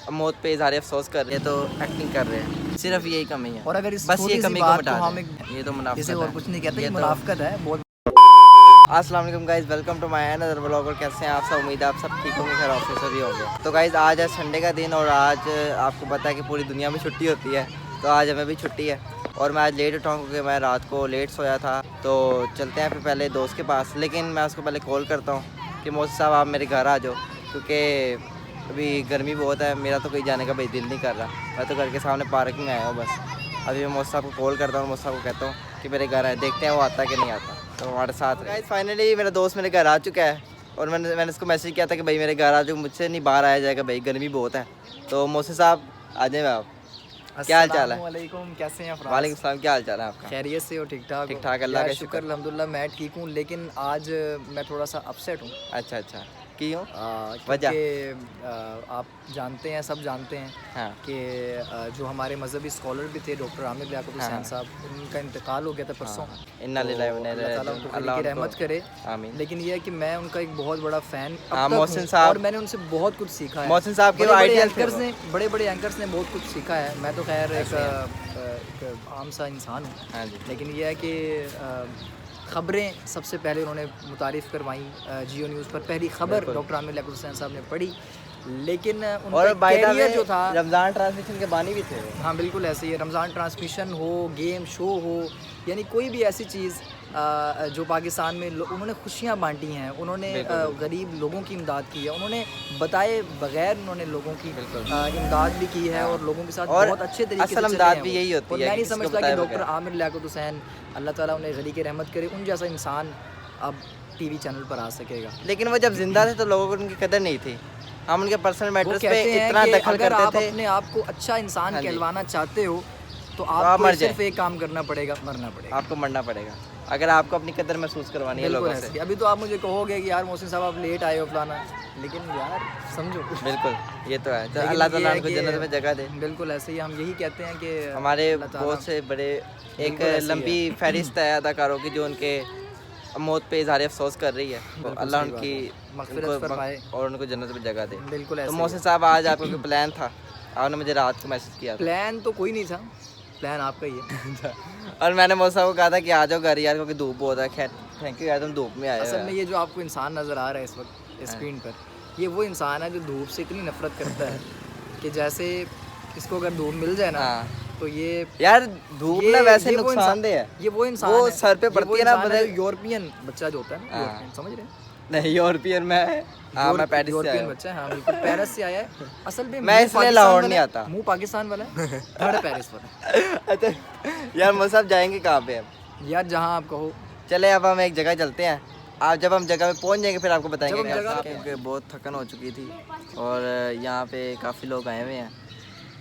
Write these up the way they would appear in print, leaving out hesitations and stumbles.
موت پہ اظہار افسوس کر رہے ہیں تو ایکٹنگ کر رہے ہیں. صرف یہی کمی ہے. اور اگر اس بس یہ کمی کو مٹا دیں. یہ تو منافقت اسے ہے. اور کچھ نہیں کہتے, یہ تو منافقت ہے بہت. السلام علیکم guys, welcome to my another vlog. اور کیسے ہیں آپ سب؟ امید ہے آپ سب ٹھیک ہوں گے, خیر آفس بھی ہوں گے. تو گائز آج ہے سنڈے کا دن اور آج آپ کو پتہ ہے کہ پوری دنیا میں چھٹی ہوتی ہے, تو آج ہمیں بھی چھٹی ہے. اور میں آج لیٹ اٹھا ہوں کیونکہ میں رات کو لیٹ سویا تھا. تو چلتے ہیں پھر پہلے دوست کے پاس, لیکن میں اس کو پہلے کال کرتا ہوں کہ موسی صاحب آپ میرے گھر آ جاؤ, کیونکہ ابھی گرمی بہت ہے. میرا تو کہیں جانے کا بھائی دل نہیں کر رہا, میں تو گھر کے سامنے پارک میں آیا ہوں بس. ابھی میں موسی صاحب کو کال کرتا ہوں, موسی صاحب کو کہتا ہوں کہ میرے گھر آئے, دیکھتے ہیں وہ آتا ہے کہ نہیں آتا. تو ہمارے ساتھ گائز فائنلی میرا دوست میرے گھر آ چکا ہے. اور میں نے اس کو میسیج کیا تھا کہ بھائی میرے گھر آ جاؤ, مجھ سے نہیں باہر آیا جائے گا بھائی, گرمی بہت ہے. تو موسی صاحب آ جائیں آپ. کیا حال چال ہے؟ السلام علیکم, کیسے ہیں فراز؟ وعلیکم السلام, کیا حال چال ہے آپ کا؟ خیریت سے ہو؟ ٹھیک ٹھاک ٹھیک ٹھاک, اللہ کا شکر. الحمدللہ میں ٹھیک ہوں, لیکن آج میں تھوڑا سا اپسیٹ ہوں. اچھا اچھا, کیوں؟ وجہ؟ کیونکہ آپ جانتے ہیں, سب جانتے ہیں ہاں کہ جو ہمارے مذہبی اسکالر بھی تھے ڈاکٹر عامر لیاقت حسین صاحب, ان کا انتقال ہو گیا تھا پرسوں. انا للہ و انا اللہ الیہ تعالیٰ ان راجعون, کو اللہ خیر ان کو رحمت کرے. آمین. لیکن یہ ہے کہ میں ان کا ایک بہت بڑا فین اب ہاں تک محسن ہوں, صاحب, اور میں نے ان سے بہت کچھ سیکھا ہے. محسن صاحب کے بڑے بڑے اینکرز نے بہت کچھ سیکھا ہے. میں تو خیر ایک عام سا انسان ہوں. ہاں جی, لیکن یہ ہے کہ خبریں سب سے پہلے انہوں نے متعارف کروائیں. جیو نیوز پر پہلی خبر ڈاکٹر عامر لیاقت حسین صاحب نے پڑھی, لیکن ان اور کا کیریئر جو تھا, رمضان ٹرانسمیشن کے بانی بھی تھے. ہاں بالکل ایسے ہی ہے. رمضان ٹرانسمیشن ہو, گیم شو ہو, یعنی کوئی بھی ایسی چیز جو پاکستان میں انہوں نے خوشیاں بانٹی ہیں, انہوں نے غریب لوگوں کی امداد کی ہے, انہوں نے بتائے بغیر انہوں نے لوگوں کی امداد بھی کی ہے, اور لوگوں کے ساتھ بہت اچھے طریقے سے چلے ہیں. بھی یہی ہوتی ہے. میں نہیں سمجھتا کہ ڈاکٹر عامر لیاقت حسین, اللہ تعالیٰ انہیں غنی کی رحمت کرے, ان جیسا انسان اب ٹی وی چینل پر آ سکے گا. لیکن وہ جب زندہ تھے تو لوگوں کو ان کی قدر نہیں تھی. ہم ان کے پرسنل میٹرز پہ اتنا کہ دخل اگر کرتے آپ تھے. اپنے آپ کو اچھا انسان کہلوانا چاہتے ہو تو آپ کو صرف ایک کام کرنا پڑے گا, مرنا پڑے گا. آپ کو مرنا پڑے گا اگر آپ کو اپنی قدر محسوس کروانی ہے لوگوں سے. ابھی تو آپ مجھے کہو گے کہ یار محسن صاحب آپ لیٹ آئے ہو فلانا, لیکن یار سمجھو. بالکل, یہ تو ہے. اللہ تعالیٰ ان کو جنت میں جگہ دے. بالکل ایسے ہی ہم یہی کہتے ہیں کہ ہمارے بہت سے بڑے ایک لمبی فہرست ہے اداکاروں کی جو ان کے موت پہ اظہار افسوس کر رہی ہے. اللہ ان کی مغفرت فرمائے اور ان کو جنت میں جگہ دے. بالکل تو محسن صاحب آج آپ کا پلان تھا, آپ نے مجھے رات کو میسج کیا تھا. پلان تو کوئی نہیں تھا, پلان آپ کا ہی ہے. اور میں نے محسن صاحب کو کہا تھا کہ آ جاؤ گھر یار, کیونکہ دھوپ بہت ہے. خیر تھینک یو یار, تم دھوپ میں آئے. اصل میں یہ جو آپ کو انسان نظر آ رہا ہے اس وقت اسکرین پر, یہ وہ انسان ہے جو دھوپ سے اتنی نفرت کرتا ہے کہ جیسے اس کو اگر دھوپ مل جائے نا تو یہ یار دھوپ نا ویسے نقصان دہ ہے. یہ وہ انسان وہ سر پہ پڑتی ہے نا, یورپین بچہ جو ہوتا ہے نا, سمجھ رہے ہیں؟ نہیں یورپین میں پیرس سے آیا ہوں. بچہ, ہاں بالکل پیرس سے آیا ہے. اصل میں اس لیے لاہور نہیں آتا. منہ پاکستان والا ہے, تھرڈ پیرس والا. اچھا یار محسن صاحب جائیں گے کہاں پہ اب؟ یار جہاں آپ کہو. چلے اب ہم ایک جگہ چلتے ہیں. آپ جب ہم جگہ پہ پہنچ جائیں گے پھر آپ کو بتائیں گے. کیونکہ بہت تھکن ہو چکی تھی اور یہاں پہ کافی لوگ آئے ہوئے ہیں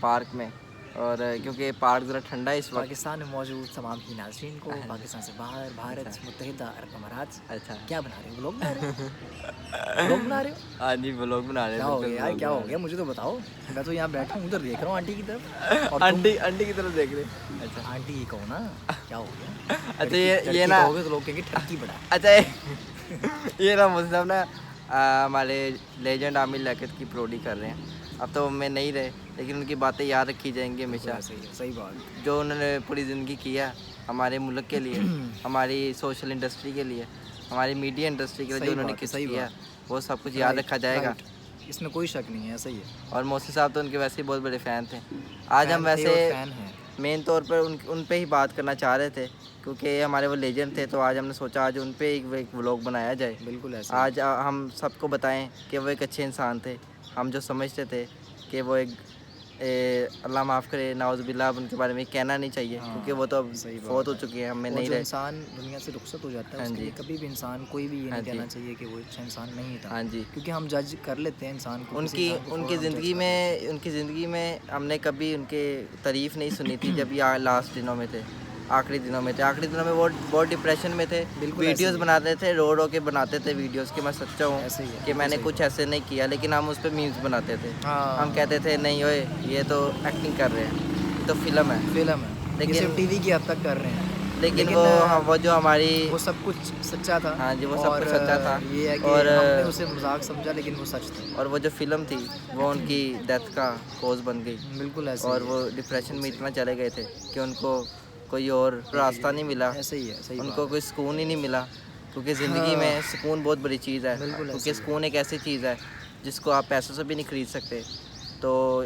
پارک میں, اور کیونکہ پارک ذرا ٹھنڈا ہے اس وقت. پاکستان میں موجود تمام ہی ناظرین کو پاکستان سے باہر, بھارت متحدہ عرب امارات. اچھا کیا بنا رہے ہو, بلاگ بنا رہے ہو؟ بلاگ بنا رہے ہو؟ ہاں جی بلاگ بنا رہے ہیں. کیا ہو گیا یار, کیا ہو گیا مجھے تو بتاؤ. میں تو یہاں بیٹھا ہوں, ادھر دیکھ رہا ہوں آنٹی کی طرف. آنٹی کی طرف دیکھ رہے. اچھا آنٹی یہ کہو نا, کیا ہو گیا. اچھا یہ نا تو لوگ کہیں گے ٹھرکی بڑا. اچھا یہ نا مطلب نا ہمارے لیجنڈ عامر لیاقت کی پروڈی کر رہے ہیں. اب تو میں نہیں رہے, لیکن ان کی باتیں یاد رکھی جائیں گی ہمیشہ. صحیح بات. جو انہوں نے پوری زندگی کیا ہمارے ملک کے لیے, ہماری سوشل انڈسٹری کے لیے, ہماری میڈیا انڈسٹری کے لیے, جو انہوں نے کچھ کیا وہ سب کچھ یاد رکھا جائے گا. اس میں کوئی شک نہیں ہے, ایسا ہی ہے. اور محسن صاحب تو ان کے ویسے ہی بہت بڑے فین تھے. آج ہم ویسے مین طور پر ان پہ ہی بات کرنا چاہ رہے تھے کیونکہ ہمارے وہ لیجنڈ تھے. تو آج ہم نے سوچا آج ان پہ ایک ولاگ بنایا جائے. بالکل ایسا. آج ہم سب کو بتائیں کہ وہ ایک اچھے انسان تھے. ہم جو سمجھتے تھے کہ وہ ایک اللہ معاف کرے, نعوذ باللہ, اب ان کے بارے میں کہنا نہیں چاہیے کیونکہ وہ تو اب فوت ہو چکی ہیں, ہمیں نہیں رہے. انسان دنیا سے رخصت ہو جاتا ہے اس کے لیے کبھی بھی انسان کوئی بھی یہ نہیں کہنا چاہیے کہ وہ اچھا انسان نہیں تھا. ہاں جی, کیونکہ ہم جج کر لیتے ہیں انسان کو. ان کی زندگی میں ہم نے کبھی ان کے تعریف نہیں سنی تھی. جب یہ لاسٹ دنوں میں تھے, آخری دنوں میں وہ بہت ڈپریشن میں تھے. ویڈیوز بناتے تھے, رو کے بناتے تھے ویڈیوز کہ میں سچا ہوں کہ میں نے کچھ ایسے نہیں کیا, لیکن ہم اس پہ میمز بناتے تھے. ہم کہتے تھے نہیں ہوئے یہ تو ایکٹنگ کر رہے ہیں, یہ تو فلم ہے. لیکن ٹی وی کی حد تک کر رہے ہیں. لیکن وہ جو ہماری وہ سب کچھ سچا تھا. ہاں جی وہ سب کچھ سچا تھا. یہ ہے کہ اور ہم نے اسے مذاق سمجھا لیکن وہ سچ تھا. اور وہ جو فلم تھی وہ ان کی ڈیتھ کا کوز بن گئی. بالکل ایسے اور وہ ڈپریشن میں اتنا چلے گئے تھے کہ ان کو کوئی اور راستہ نہیں ملا. ایسے ہی ہے. صحیح ان کو کوئی سکون ہی نہیں ملا کیونکہ زندگی میں سکون بہت بڑی چیز ہے. بالکل کیونکہ سکون ایک ایسی چیز ہے جس کو آپ پیسوں سے بھی نہیں خرید سکتے. تو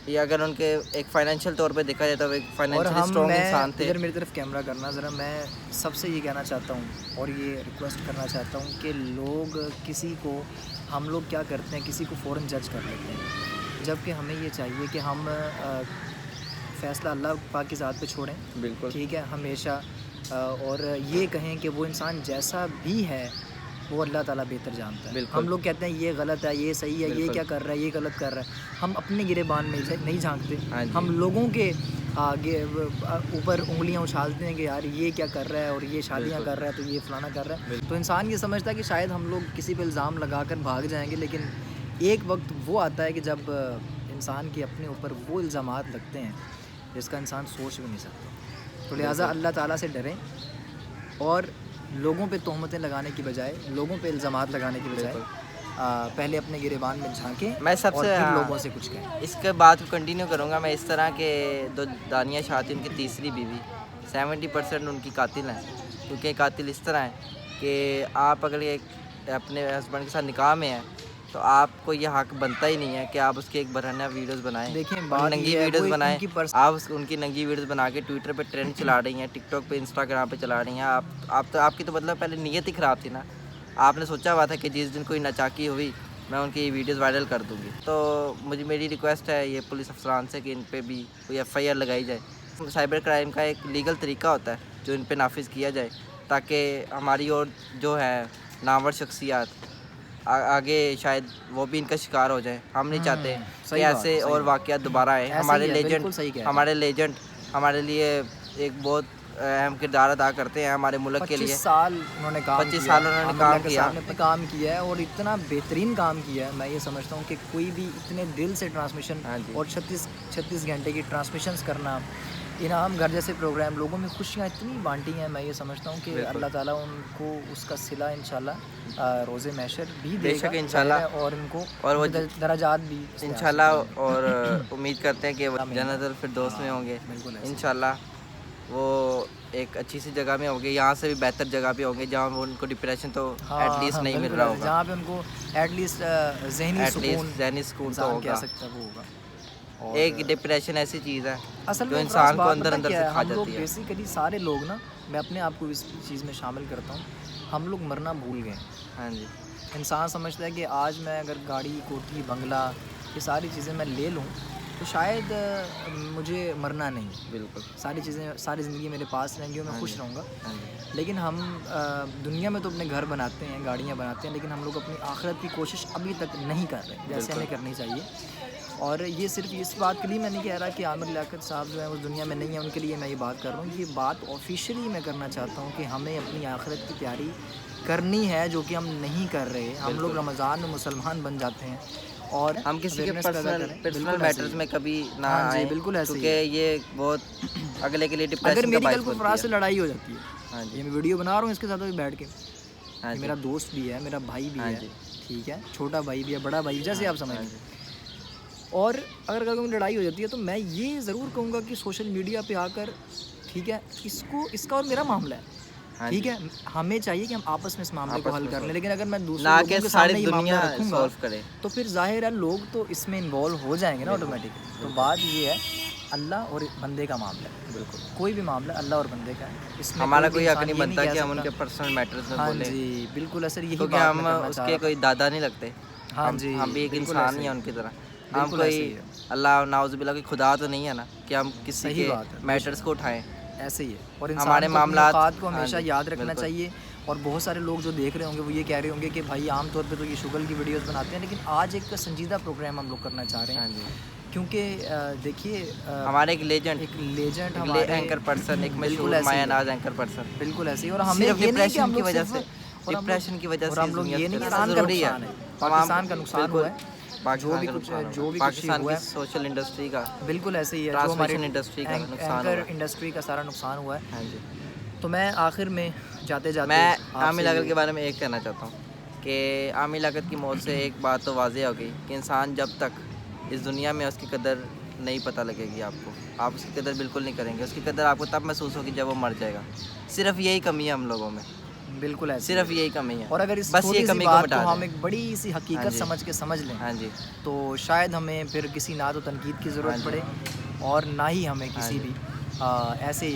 یہ اگر ان کے ایک فائنینشیل طور پہ دیکھا جائے تو ایک فائنینشلی اسٹرانگ انسان تھے. ادھر میری طرف کیمرہ کرنا ذرا. میں سب سے یہ کہنا چاہتا ہوں اور یہ ریکویسٹ کرنا چاہتا ہوں کہ لوگ کسی کو ہم لوگ کیا کرتے ہیں کسی کو فوراً جج کر لیتے ہیں جبکہ ہمیں یہ چاہیے کہ ہم فیصلہ اللہ پاک کی ذات پہ چھوڑیں. بالکل ٹھیک ہے ہمیشہ. اور یہ کہیں کہ وہ انسان جیسا بھی ہے وہ اللہ تعالیٰ بہتر جانتا ہے. ہم لوگ کہتے ہیں یہ غلط ہے یہ صحیح ہے یہ کیا کر رہا ہے یہ غلط کر رہا ہے. ہم اپنے گریبان میں نہیں جھانکتے. ہم لوگوں کے آگے اوپر انگلیاں اچھالتے ہیں کہ یار یہ کیا کر رہا ہے اور یہ شادیاں کر رہا ہے تو یہ فلانا کر رہا ہے. تو انسان یہ سمجھتا ہے کہ شاید ہم لوگ کسی پہ الزام لگا کر بھاگ جائیں گے لیکن ایک وقت وہ آتا ہے کہ جب انسان کے اپنے اوپر وہ الزامات لگتے ہیں جس کا انسان سوچ بھی نہیں سکتا. تو لہٰذا اللہ تعالیٰ سے ڈریں اور لوگوں پہ تہمتیں لگانے کی بجائے لوگوں پہ الزامات لگانے کی بجائے پہلے اپنے گریبان میں جھانکیں. میں سب سے لوگوں سے کچھ کہیں. اس کے بعد کنٹینیو کروں گا میں اس طرح کہ دانیہ شاہ تھی ان کی تیسری بیوی 70% ان کی قاتل ہیں. کیونکہ قاتل اس طرح ہے کہ آپ اگر ایک اپنے ہسبینڈ کے ساتھ نکاح میں ہیں تو آپ کو یہ حق بنتا ہی نہیں ہے کہ آپ اس کی ایک برہنہ ویڈیوز بنائیں. دیکھیں ننگی ویڈیوز بنائیں. آپ ان کی ننگی ویڈیوز بنا کے ٹویٹر پہ ٹرینڈ چلا رہی ہیں ٹک ٹاک پہ انسٹاگرام پہ چلا رہی ہیں. آپ کی تو مطلب پہلے نیت ہی خراب تھی نا. آپ نے سوچا ہوا تھا کہ جس دن کوئی ناچاکی ہوئی میں ان کی ویڈیوز وائرل کر دوں گی. تو میری ریکویسٹ ہے یہ پولیس افسران سے کہ ان پہ بھی کوئی FIR لگائی جائے. سائبر کرائم کا ایک لیگل طریقہ ہوتا ہے جو ان پہ نافذ کیا جائے تاکہ ہماری اور جو ہے نامور شخصیات آگے شاید وہ بھی ان کا شکار ہو جائیں. ہم نہیں چاہتے کہ ایسے اور واقعات دوبارہ آئیں. ہمارے لیجنڈ ہمارے لیے ایک بہت اہم کردار ادا کرتے ہیں ہمارے ملک کے لیے. 25 سال انہوں نے کام 25 سال انہوں نے کام کیا ہے اور اتنا بہترین کام کیا ہے. میں یہ سمجھتا ہوں کہ کوئی بھی اتنے دل سے ٹرانسمیشن اور 36 گھنٹے کی ٹرانسمیشنز کرنا انعام گھر جیسے پروگرام لوگوں میں خوشیاں اتنی بانٹی ہیں. میں یہ سمجھتا ہوں کہ اللہ تعالیٰ ان کو اس کا صلہ انشاءاللہ روز محشر بھی دے گا انشاءاللہ اور ان کو اور وہ درجات بھی انشاءاللہ. اور امید کرتے ہیں کہ وہ جنت الفردوس میں ہوں گے انشاءاللہ. وہ ایک اچھی سی جگہ میں ہوں گے یہاں سے بھی بہتر جگہ پہ ہوں گے جہاں ان کو ڈپریشن تو ایٹ لیسٹ نہیں مل رہا ہوگا. جہاں پہ ان کو ایٹ لیسٹ ذہنی سکون تو ہوگا. ایک ڈپریشن ایسی چیز ہے اصل جو انسان کو اندر سے کھا جاتی ہے. ہم لوگ ہے. بیسیکلی سارے لوگ نا میں اپنے آپ کو اس چیز میں شامل کرتا ہوں ہم لوگ مرنا بھول گئے. ہاں جی. انسان سمجھتا ہے کہ آج میں اگر گاڑی کوٹھی بنگلہ یہ ساری چیزیں میں لے لوں تو شاید مجھے مرنا نہیں. بالکل ساری چیزیں ساری زندگی میرے پاس رہیں گی اور میں خوش رہوں گا. لیکن ہم دنیا میں تو اپنے گھر بناتے ہیں گاڑیاں بناتے ہیں لیکن ہم لوگ اپنی آخرت کی کوشش ابھی تک نہیں کر رہے جیسے ہمیں کرنی چاہیے. اور یہ صرف اس بات کے لیے میں نہیں کہہ رہا کہ عامر لیاقت صاحب جو ہیں اس دنیا میں نہیں ہیں ان کے لیے میں یہ بات کر رہا ہوں. یہ بات آفیشیلی میں کرنا چاہتا ہوں کہ ہمیں اپنی آخرت کی تیاری کرنی ہے جو کہ ہم نہیں کر رہے. ہم لوگ رمضان میں مسلمان بن جاتے ہیں اور ہم کسی کے پرسنل میٹرز میں کبھی نہ آئیں. بالکل ایسے کیونکہ یہ بہت اگلے کے لیے ڈپریشن اگر میری کل کو افراد سے لڑائی ہو جاتی ہے یہ میں ویڈیو بنا رہا ہوں اس کے ساتھ بھی بیٹھ کے میرا دوست بھی ہے میرا بھائی بھی ہے ٹھیک ہے چھوٹا بھائی بھی ہے بڑا بھائی جیسے آپ سمجھ لیں. اور اگر کل کو لڑائی ہو جاتی ہے تو میں یہ ضرور کہوں گا کہ سوشل میڈیا پہ آ کر ٹھیک ہے اس کا اور میرا معاملہ ہے ٹھیک ہے. ہمیں چاہیے کہ ہم آپس میں اس معاملے کو حل کر لیں. لیکن اگر میں دوسرے لوگوں کے سامنے یہ معاملہ رکھوں گا تو پھر ظاہر ہے لوگ تو اس میں انوالو ہو جائیں گے نا آٹومیٹکلی. تو بات یہ ہے اللہ اور بندے کا معاملہ ہے. بالکل کوئی بھی معاملہ اللہ اور بندے کا ہے. اس میں ہمارا کوئی حق نہیں بنتا کہ ہم ان کے پرسنل میٹرز میں بولیں. جی بالکل اثر یہی کیونکہ ہم اس کے کوئی دادا نہیں لگتے. ہاں جی ہم بھی ایک انسان ہی ہیں ان کی طرح. ہم کوئی اللہ ناؤذ باللہ کوئی خدا تو نہیں ہے نا کہ ہم کسی کے میٹرز کو اٹھائیں. ایسے ہی ہے. اور ہمارے معاملات کو ہمیشہ یاد رکھنا چاہیے. اور بہت سارے لوگ جو دیکھ رہے ہوں گے وہ یہ کہہ رہے ہوں گے کہ بھائی عام طور پہ تو یہ شغل کی ویڈیوز بناتے ہیں لیکن آج ایک سنجیدہ پروگرام ہم لوگ کرنا چاہ رہے ہیں کیونکہ دیکھیے ہمارے ایک لیجنڈ ہمارے اینکر پرسن ایک مشہور مایا ناز اینکر پرسن بالکل ایسے ہی. اور ہمیں ڈپریشن کی وجہ سے ہم لوگ یہ نہیں ضروری ہے پاکستان کا نقصان ہوا ہے جو بھی پاکستان کی سوشل انڈسٹری کا بالکل ایسے ہی ہے ٹرانسمیشن انڈسٹری کا نقصان اینکر انڈسٹری کا سارا نقصان ہوا ہے. تو میں آخر میں جاتے جاتے میں آپ عامر سے لیاقت کے بارے میں ایک کہنا چاہتا ہوں کہ عامر لیاقت کی موت سے ایک بات تو واضح ہو گئی کہ انسان جب تک اس دنیا میں اس کی قدر نہیں پتہ لگے گی آپ اس کی قدر بالکل نہیں کریں گے. اس کی قدر آپ کو تب محسوس ہوگی جب وہ مر جائے گا. صرف یہی کمی ہے ہم لوگوں میں, بالکل ایسے صرف یہی کمی ہے. اور اگر اس بس چھوٹی یہ سی کمی کو بات مٹا کو ہم دیں. ایک بڑی سی ہاں حقیقت جی. سمجھ کے سمجھ لیں ہاں جی. تو شاید ہمیں پھر کسی نعت و تنقید کی ہاں ضرورت جی. پڑے اور نہ ہی ہمیں ہاں کسی جی. بھی ایسے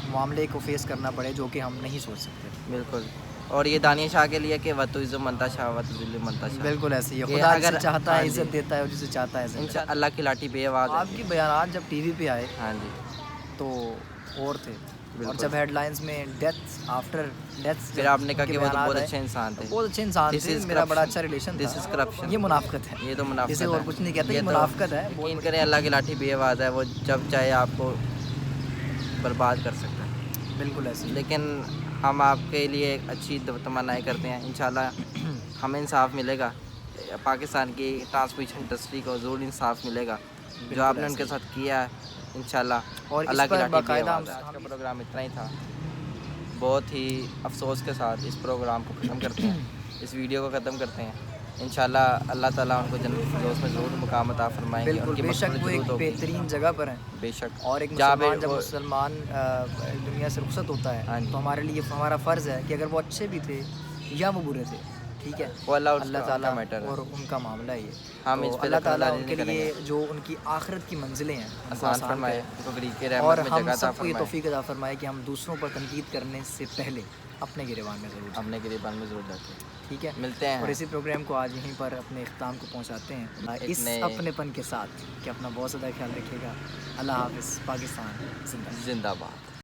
معاملے کو فیس کرنا پڑے جو کہ ہم نہیں سوچ سکتے. بالکل. اور یہ دانیہ شاہ کے لیے کہ وَتُ عِزُّ منتا شاہ وَتُ ذِلُّ منتا شاہ. بالکل ایسے ہی ہے. کہ خدا جسے اگر چاہتا ہاں ہے جی, عزت دیتا ہے اور جسے چاہتا ہے عزت دیتا انشاءاللہ اللہ کی لاٹھی بے آواز ہے. ہے. آپ کے بیانات جب ٹی وی پہ آئے ہاں جی. تو اور تھے, اور بالکل. جب ہیڈ لائنز میں ڈیتھ آفٹر ڈیتھ پھر آپ نے کہا کہ وہ تو بہت اچھے انسان تھے. بہت اچھے انسان تھے, میرا بڑا اچھا ریلیشن تھا. دس از کرپشن. یہ منافقت ہے, یہ تو منافقت اسے اور کچھ نہیں کہتے, یہ تو منافقت ہے. یقین کریں اللہ کی لاٹھی بے آواز ہے, وہ جب چاہے آپ کو برباد کر سکتا ہے. بالکل ایسے ہی. لیکن ہم آپ کے لیے ایک اچھی تمنائیں کرتے ہیں. انشاءاللہ ہمیں انصاف ملے گا, پاکستان کی ٹرانسمیشن انڈسٹری کو ضرور انصاف ملے گا جو آپ نے ان کے ساتھ کیا ہے. انشاءاللہ اور اللہ اس کی پر لاٹھی بے باقاعدہ آواز ہے. آج کا پروگرام اتنا ہی تھا. بہت ہی افسوس کے ساتھ اس پروگرام کو ختم کرتے ہیں, اس ویڈیو کو ختم کرتے ہیں. انشاءاللہ اللہ تعالیٰ ان کو جنت الفردوس میں ضرور مقام عطا فرمائیں گے. ان بالکل کی بے شک مغفرت وہ ایک ضرور ہوگی. بہترین جگہ پر ہیں. بے شک. اور ایک جہاں پہ مسلمان جب وہ مسلمان دنیا سے رخصت ہوتا ہے ہاں جی. تو ہمارے لیے ہمارا فرض ہے کہ اگر وہ اچھے بھی تھے یا وہ برے تھے, ٹھیک ہے, وہ اللہ اللہ کا تعالیٰ میٹر ہے. اور ان کا معاملہ ہے یہ. ہم تو اس پہ اللہ تعالیٰ دخل ان اندازی کے نہیں لیے کریں گے. جو ان کی آخرت کی منزلیں ہیں ان کو آسان آسان فرمائے, کرے, ان کو غریق اور رحمت میں ہم جگہ عطا سب کو یہ فرمائے. توفیق عطا فرمائے کہ ہم دوسروں پر تنقید کرنے سے پہلے اپنے گریبان میں ضرور جائیں. اپنے گریبان میں ضرور جاتے ہیں. ٹھیک ہے, ملتے ہیں اور اسی پروگرام کو آج یہیں پر اپنے اختتام کو پہنچاتے ہیں ایک اس نئے اپنے پن کے ساتھ کہ اپنا بہت زیادہ خیال رکھیے گا. اللہ حافظ. پاکستان زندہ باد. زندہ باد.